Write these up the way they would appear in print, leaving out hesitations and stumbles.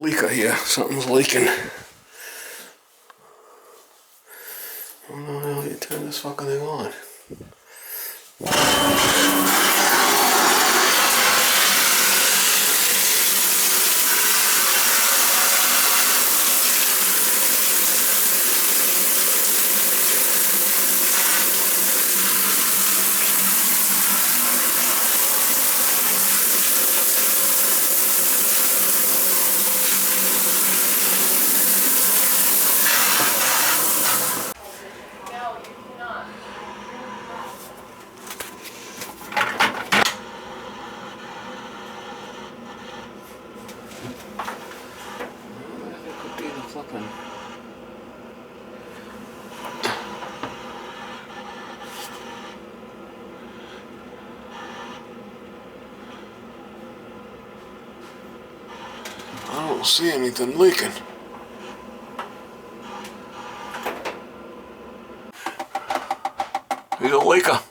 Leaker here, something's leaking. I don't know how you turn this fucking thing on. I don't see anything leaking. Here's a leaker.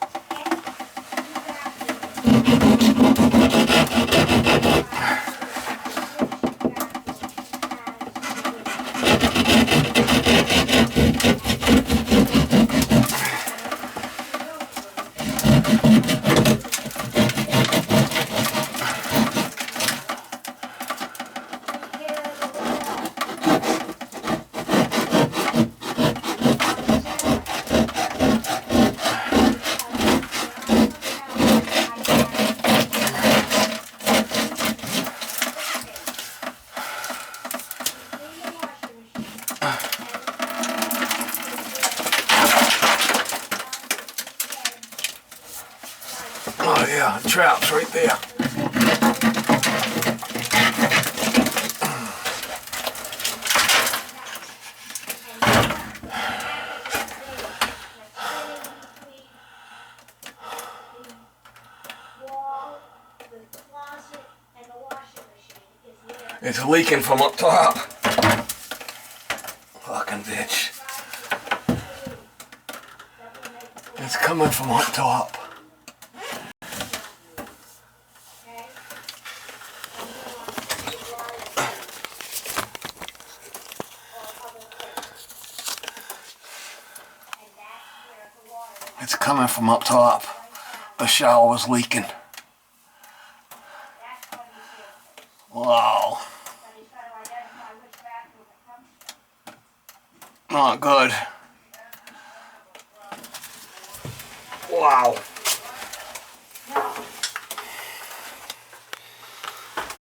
Oh yeah, traps right there. It's leaking from up top. Fucking bitch. It's coming from up top. It's coming from up top. The shower was leaking. Wow. Not good. Wow.